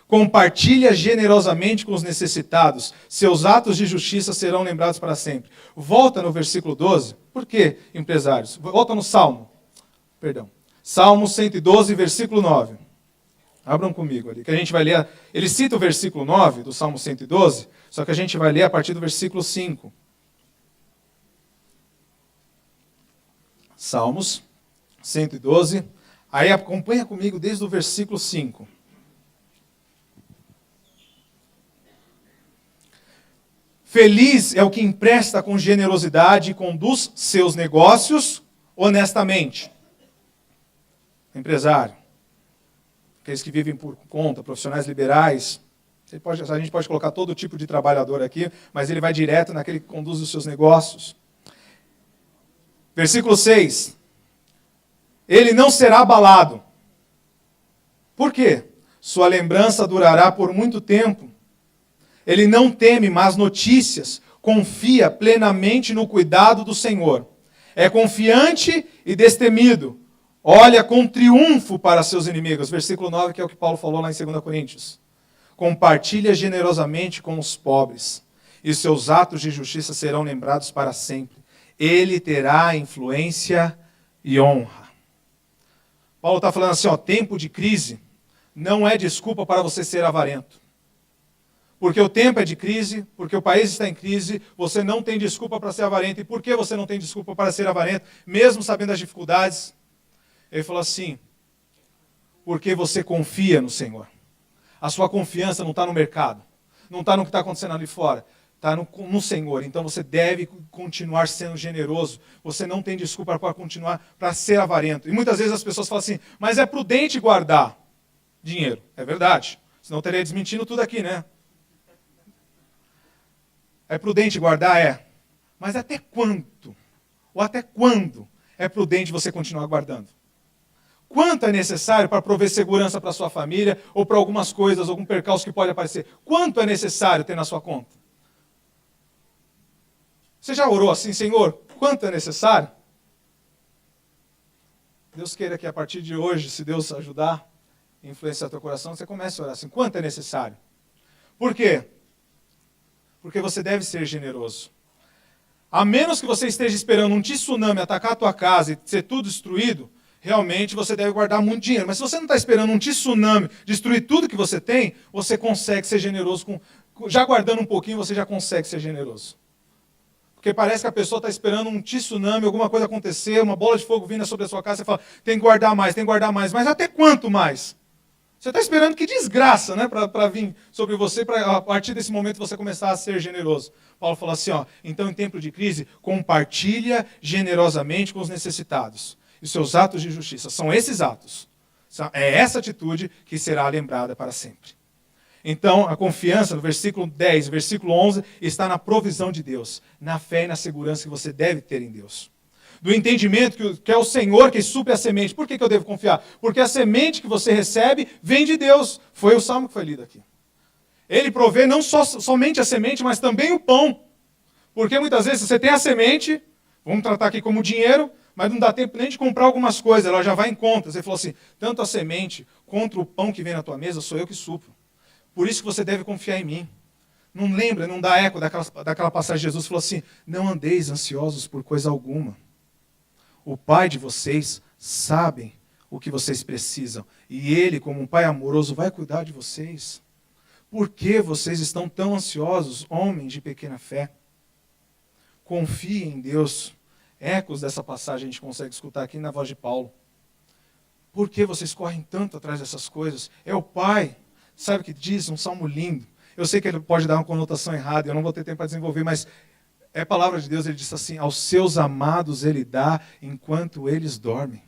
S1: Compartilha generosamente com os necessitados, seus atos de justiça serão lembrados para sempre. Volta no versículo 12. Por quê, empresários? Volta no Salmo. Salmo 112, versículo 9. Abram comigo ali, que a gente vai ler. Ele cita o versículo 9 do Salmo 112, só que a gente vai ler a partir do versículo 5. Salmos 112. Aí acompanha comigo desde o versículo 5. Feliz é o que empresta com generosidade e conduz seus negócios honestamente. Empresário, aqueles que vivem por conta, profissionais liberais, a gente pode colocar todo tipo de trabalhador aqui, mas ele vai direto naquele que conduz os seus negócios. Versículo 6. Ele não será abalado. Por quê? Sua lembrança durará por muito tempo. Ele não teme más notícias, confia plenamente no cuidado do Senhor. É confiante e destemido. Olha com triunfo para seus inimigos. Versículo 9, que é o que Paulo falou lá em 2 Coríntios. Compartilha generosamente com os pobres, e seus atos de justiça serão lembrados para sempre. Ele terá influência e honra. Paulo está falando assim, tempo de crise não é desculpa para você ser avarento. Porque o tempo é de crise, porque o país está em crise, você não tem desculpa para ser avarento. E por que você não tem desculpa para ser avarento, mesmo sabendo das dificuldades? Ele falou assim, porque você confia no Senhor. A sua confiança não está no mercado, não está no que está acontecendo ali fora. está no Senhor. Então você deve continuar sendo generoso. Você não tem desculpa para continuar, para ser avarento. E muitas vezes as pessoas falam assim, mas é prudente guardar dinheiro. É verdade. Senão eu teria desmentindo tudo aqui, né? É prudente guardar? É. Mas até quanto? Ou até quando é prudente você continuar guardando? Quanto é necessário para prover segurança para sua família ou para algumas coisas, algum percalço que pode aparecer? Quanto é necessário ter na sua conta? Você já orou assim, Senhor? Quanto é necessário? Deus queira que a partir de hoje, se Deus ajudar, influenciar teu coração, você comece a orar assim. Quanto é necessário? Por quê? Porque você deve ser generoso. A menos que você esteja esperando um tsunami atacar a tua casa e ser tudo destruído, realmente você deve guardar muito dinheiro. Mas se você não está esperando um tsunami destruir tudo que você tem, você consegue ser generoso. Já guardando um pouquinho, você já consegue ser generoso. Porque parece que a pessoa está esperando um tsunami, alguma coisa acontecer, uma bola de fogo vindo sobre a sua casa, você fala, tem que guardar mais, tem que guardar mais. Mas até quanto mais? Você está esperando que desgraça, né, para vir sobre você, para a partir desse momento você começar a ser generoso. Paulo fala assim, então em tempo de crise, compartilha generosamente com os necessitados. E seus atos de justiça são esses atos. É essa atitude que será lembrada para sempre. Então, a confiança, no versículo 10, versículo 11, está na provisão de Deus, na fé e na segurança que você deve ter em Deus. Do entendimento que é o Senhor que supre a semente. Por que eu devo confiar? Porque a semente que você recebe vem de Deus. Foi o salmo que foi lido aqui. Ele provê não somente a semente, mas também o pão. Porque muitas vezes você tem a semente, vamos tratar aqui como dinheiro, mas não dá tempo nem de comprar algumas coisas, ela já vai em contas. Ele falou assim, tanto a semente contra o pão que vem na tua mesa, sou eu que supro. Por isso que você deve confiar em mim. Não lembra, não dá eco daquela passagem de Jesus, falou assim, não andeis ansiosos por coisa alguma. O Pai de vocês sabe o que vocês precisam. E Ele, como um Pai amoroso, vai cuidar de vocês. Por que vocês estão tão ansiosos, homens de pequena fé? Confie em Deus. Ecos dessa passagem a gente consegue escutar aqui na voz de Paulo. Por que vocês correm tanto atrás dessas coisas? É o Pai. Sabe o que diz? Um salmo lindo. Eu sei que ele pode dar uma conotação errada, eu não vou ter tempo para desenvolver, mas é a palavra de Deus. Ele diz assim, aos seus amados Ele dá enquanto eles dormem.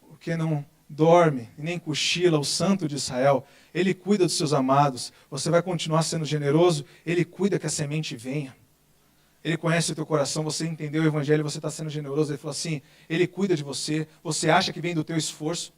S1: Porque não dorme e nem cochila o Santo de Israel. Ele cuida dos seus amados. Você vai continuar sendo generoso, Ele cuida que a semente venha. Ele conhece o teu coração, você entendeu o Evangelho, você está sendo generoso. Ele falou assim, Ele cuida de você. Você acha que vem do teu esforço?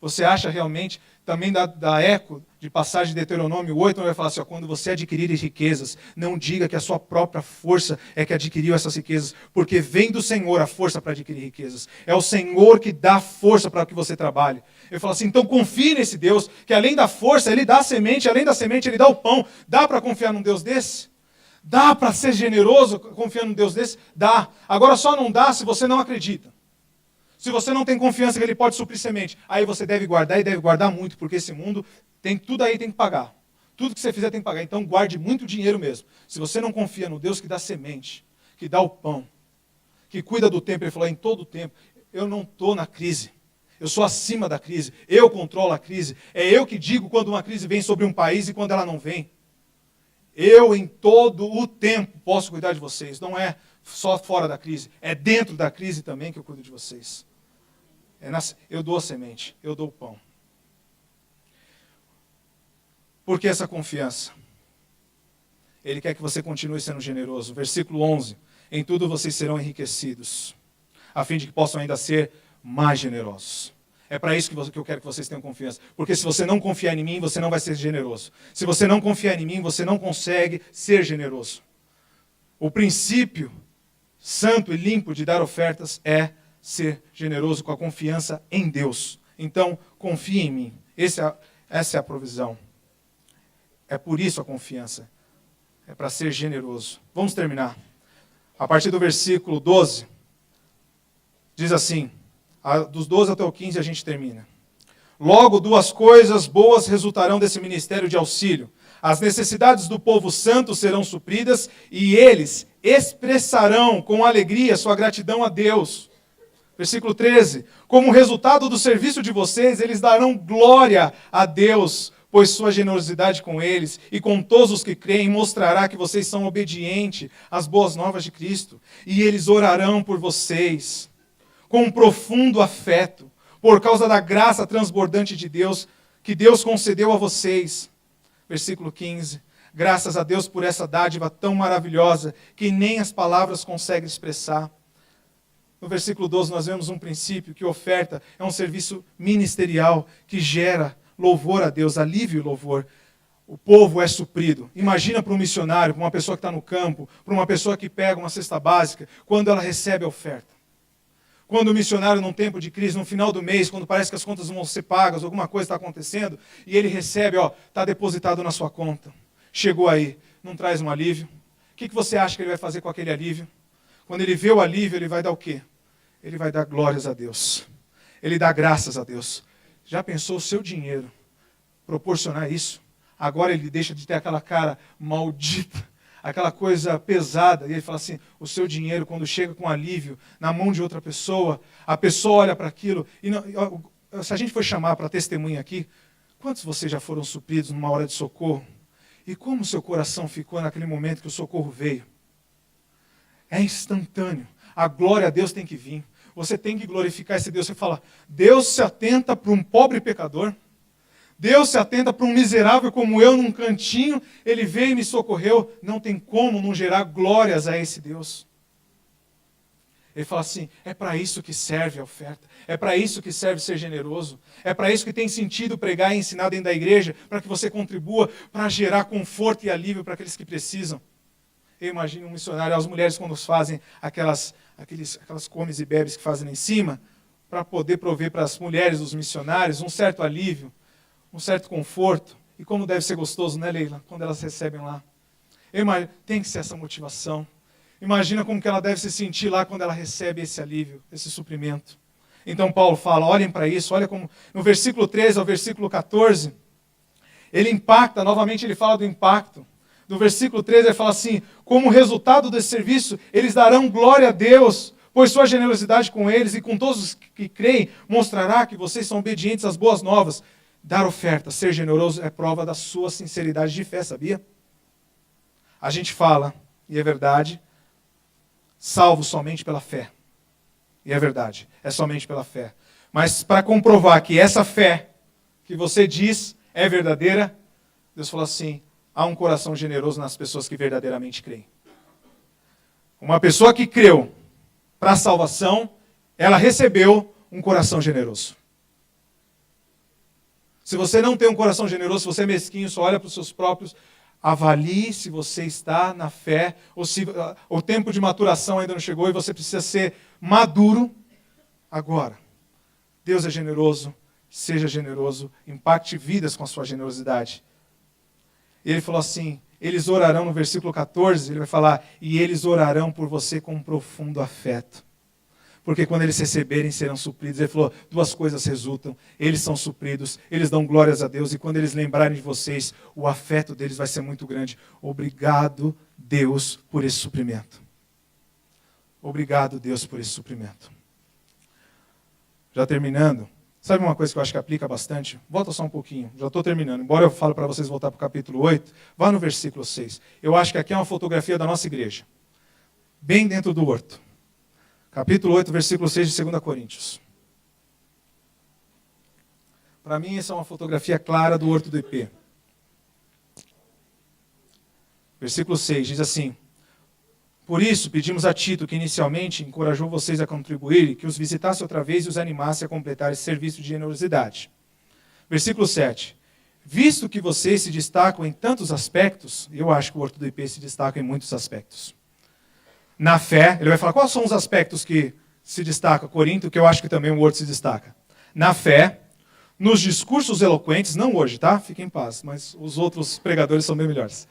S1: Você acha realmente, também da eco de passagem de Deuteronômio 8, onde vai falar assim, quando você adquirir riquezas, não diga que a sua própria força é que adquiriu essas riquezas, porque vem do Senhor a força para adquirir riquezas. É o Senhor que dá força para que você trabalhe. Ele fala assim, então confie nesse Deus, que além da força, Ele dá a semente, além da semente, Ele dá o pão. Dá para confiar num Deus desse? Dá para ser generoso confiando num Deus desse? Dá. Agora só não dá se você não acredita. Se você não tem confiança que Ele pode suprir semente, aí você deve guardar e deve guardar muito, porque esse mundo tem tudo aí, tem que pagar. Tudo que você fizer tem que pagar, então guarde muito dinheiro mesmo. Se você não confia no Deus que dá semente, que dá o pão, que cuida do tempo, Ele falou, em todo o tempo, eu não estou na crise, eu sou acima da crise, eu controlo a crise, é eu que digo quando uma crise vem sobre um país e quando ela não vem. Eu em todo o tempo posso cuidar de vocês, não é só fora da crise, é dentro da crise também que eu cuido de vocês. Eu dou a semente, eu dou o pão. Por que essa confiança? Ele quer que você continue sendo generoso. Versículo 11. Em tudo vocês serão enriquecidos, a fim de que possam ainda ser mais generosos. É para isso que eu quero que vocês tenham confiança. Porque se você não confiar em mim, você não vai ser generoso. Se você não confiar em mim, você não consegue ser generoso. O princípio santo e limpo de dar ofertas é ser generoso com a confiança em Deus. Então, confie em mim. Essa é a provisão. É por isso a confiança. É para ser generoso. Vamos terminar. A partir do versículo 12, diz assim, dos 12 até o 15 a gente termina. Logo, duas coisas boas resultarão desse ministério de auxílio. As necessidades do povo santo serão supridas e eles expressarão com alegria sua gratidão a Deus. Versículo 13. Como resultado do serviço de vocês, eles darão glória a Deus pois sua generosidade com eles e com todos os que creem mostrará que vocês são obedientes às boas novas de Cristo. E eles orarão por vocês com um profundo afeto, por causa da graça transbordante de Deus, que Deus concedeu a vocês. Versículo 15. Graças a Deus por essa dádiva tão maravilhosa, que nem as palavras conseguem expressar. No versículo 12 nós vemos um princípio, que oferta é um serviço ministerial, que gera louvor a Deus, alívio e louvor. O povo é suprido. Imagina para um missionário, para uma pessoa que está no campo, para uma pessoa que pega uma cesta básica, quando ela recebe a oferta. Quando o missionário, num tempo de crise, no final do mês, quando parece que as contas vão ser pagas, alguma coisa está acontecendo, e ele recebe, está depositado na sua conta. Chegou aí, não traz um alívio? O que você acha que ele vai fazer com aquele alívio? Quando ele vê o alívio, ele vai dar o quê? Ele vai dar glórias a Deus. Ele dá graças a Deus. Já pensou o seu dinheiro proporcionar isso? Agora ele deixa de ter aquela cara maldita, aquela coisa pesada, e ele fala assim, o seu dinheiro, quando chega com alívio na mão de outra pessoa, a pessoa olha para aquilo, e não, se a gente for chamar para testemunha aqui, quantos vocês já foram supridos numa hora de socorro? E como o seu coração ficou naquele momento que o socorro veio? É instantâneo. A glória a Deus tem que vir. Você tem que glorificar esse Deus. Você fala, Deus se atenta para um pobre pecador. Deus se atenta para um miserável como eu, num cantinho. Ele veio e me socorreu. Não tem como não gerar glórias a esse Deus. Ele fala assim, é para isso que serve a oferta. É para isso que serve ser generoso. É para isso que tem sentido pregar e ensinar dentro da igreja, para que você contribua, para gerar conforto e alívio para aqueles que precisam. Eu imagino um missionário, as mulheres quando fazem aquelas comes e bebes que fazem lá em cima, para poder prover para as mulheres dos missionários um certo alívio, um certo conforto. E como deve ser gostoso, né, Leila? Quando elas recebem lá. Tem que ser essa motivação. Imagina como que ela deve se sentir lá quando ela recebe esse alívio, esse suprimento. Então Paulo fala, olhem para isso, olha como no versículo 13 ao versículo 14, ele impacta, novamente ele fala do impacto. No versículo 13 ele fala assim, como resultado desse serviço, eles darão glória a Deus, pois sua generosidade com eles e com todos os que creem, mostrará que vocês são obedientes às boas novas. Dar oferta, ser generoso é prova da sua sinceridade de fé, sabia? A gente fala, e é verdade, salvo somente pela fé. E é verdade, é somente pela fé. Mas para comprovar que essa fé que você diz é verdadeira, Deus falou assim, há um coração generoso nas pessoas que verdadeiramente creem. Uma pessoa que creu para a salvação, ela recebeu um coração generoso. Se você não tem um coração generoso, se você é mesquinho, só olha para os seus próprios, avalie se você está na fé, ou se o tempo de maturação ainda não chegou e você precisa ser maduro agora. Deus é generoso, seja generoso, impacte vidas com a sua generosidade. E ele falou assim, eles orarão, no versículo 14, ele vai falar, e eles orarão por você com um profundo afeto. Porque quando eles receberem, serão supridos. Ele falou, duas coisas resultam, eles são supridos, eles dão glórias a Deus, e quando eles lembrarem de vocês, o afeto deles vai ser muito grande. Obrigado, Deus, por esse suprimento. Obrigado, Deus, por esse suprimento. Já terminando, sabe uma coisa que eu acho que aplica bastante? Volta só um pouquinho, já estou terminando. Embora eu fale para vocês voltar para o capítulo 8, vá no versículo 6. Eu acho que aqui é uma fotografia da nossa igreja. Bem dentro do horto. Capítulo 8, versículo 6 de 2 Coríntios. Para mim, essa é uma fotografia clara do horto do IP. Versículo 6 diz assim, por isso, pedimos a Tito, que inicialmente encorajou vocês a contribuir, que os visitasse outra vez e os animasse a completar esse serviço de generosidade. Versículo 7. Visto que vocês se destacam em tantos aspectos, eu acho que o Horto do IP se destaca em muitos aspectos. Na fé, ele vai falar quais são os aspectos que se destacam, Corinto, que eu acho que também o Horto se destaca. Na fé, nos discursos eloquentes, não hoje, tá? Fiquem em paz, mas os outros pregadores são bem melhores.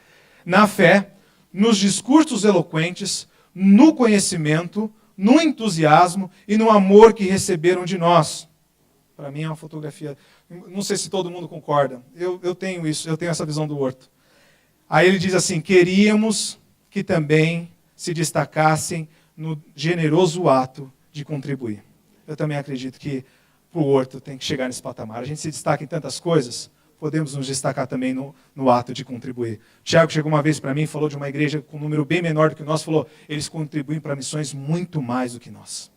S1: Na fé, nos discursos eloquentes, no conhecimento, no entusiasmo e no amor que receberam de nós. Para mim é uma fotografia, não sei se todo mundo concorda, eu tenho isso, eu tenho essa visão do Horto. Aí ele diz assim, queríamos que também se destacassem no generoso ato de contribuir. Eu também acredito que o Horto tem que chegar nesse patamar. A gente se destaca em tantas coisas, podemos nos destacar também no ato de contribuir. Tiago chegou uma vez para mim e falou de uma igreja com um número bem menor do que o nosso, falou, eles contribuem para missões muito mais do que nós.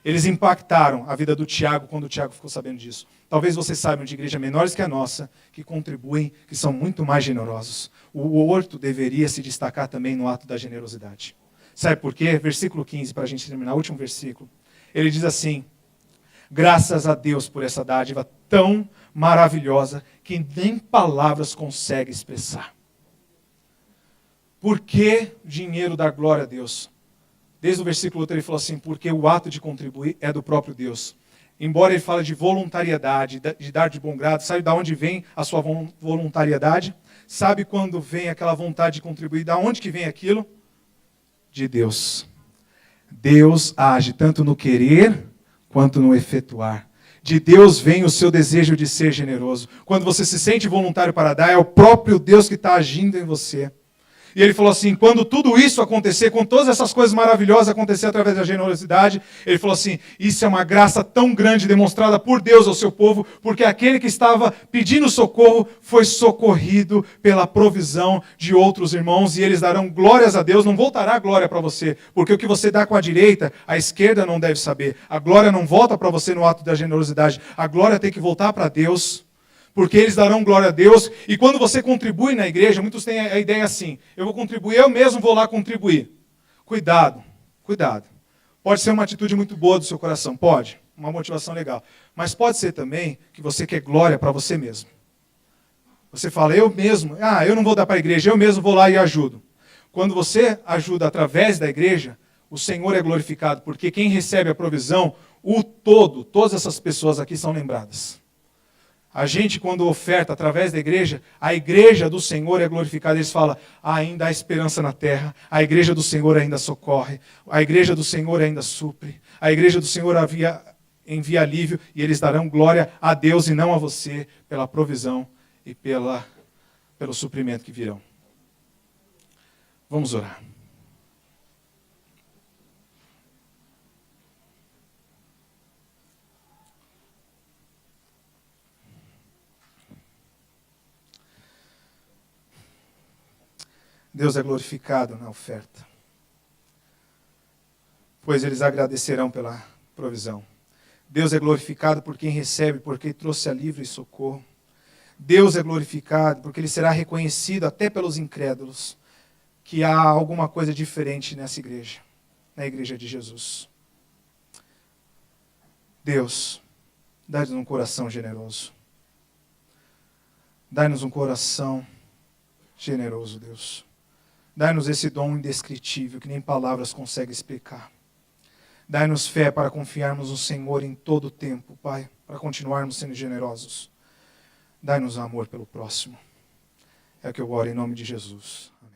S1: Eles impactaram a vida do Tiago quando o Tiago ficou sabendo disso. Talvez vocês saibam de igrejas menores que a nossa, que contribuem, que são muito mais generosos. O Horto deveria se destacar também no ato da generosidade. Sabe por quê? Versículo 15, para a gente terminar, o último versículo. Ele diz assim, graças a Deus por essa dádiva tão maravilhosa que nem palavras consegue expressar. Por que dinheiro dá glória a Deus? Desde o versículo 8 ele falou assim, porque o ato de contribuir é do próprio Deus. Embora ele fale de voluntariedade, de dar de bom grado, sabe de onde vem a sua voluntariedade? Sabe quando vem aquela vontade de contribuir? De onde que vem aquilo? De Deus. Deus age tanto no querer quanto no efetuar. De Deus vem o seu desejo de ser generoso. Quando você se sente voluntário para dar, é o próprio Deus que está agindo em você. E ele falou assim, quando tudo isso acontecer, com todas essas coisas maravilhosas acontecer através da generosidade, ele falou assim, isso é uma graça tão grande demonstrada por Deus ao seu povo, porque aquele que estava pedindo socorro foi socorrido pela provisão de outros irmãos, e eles darão glórias a Deus, não voltará a glória para você, porque o que você dá com a direita, a esquerda não deve saber. A glória não volta para você no ato da generosidade, a glória tem que voltar para Deus. Porque eles darão glória a Deus, e quando você contribui na igreja, muitos têm a ideia assim, eu vou contribuir, eu mesmo vou lá contribuir. Cuidado, cuidado. Pode ser uma atitude muito boa do seu coração, pode, uma motivação legal. Mas pode ser também que você quer glória para você mesmo. Você fala, eu mesmo, eu não vou dar para a igreja, eu mesmo vou lá e ajudo. Quando você ajuda através da igreja, o Senhor é glorificado, porque quem recebe a provisão, todas essas pessoas aqui são lembradas. A gente, quando oferta através da igreja, a igreja do Senhor é glorificada. Eles falam, ainda há esperança na terra, a igreja do Senhor ainda socorre, a igreja do Senhor ainda supre, a igreja do Senhor envia alívio, e eles darão glória a Deus e não a você, pela provisão e pelo suprimento que virão. Vamos orar. Deus é glorificado na oferta, pois eles agradecerão pela provisão. Deus é glorificado por quem recebe, porque trouxe alívio e socorro. Deus é glorificado porque ele será reconhecido até pelos incrédulos, que há alguma coisa diferente nessa igreja, na igreja de Jesus. Deus, dá-nos um coração generoso. Dá-nos um coração generoso, Deus. Dai-nos esse dom indescritível que nem palavras conseguem explicar. Dai-nos fé para confiarmos no Senhor em todo o tempo, Pai, para continuarmos sendo generosos. Dai-nos amor pelo próximo. É o que eu oro em nome de Jesus. Amém.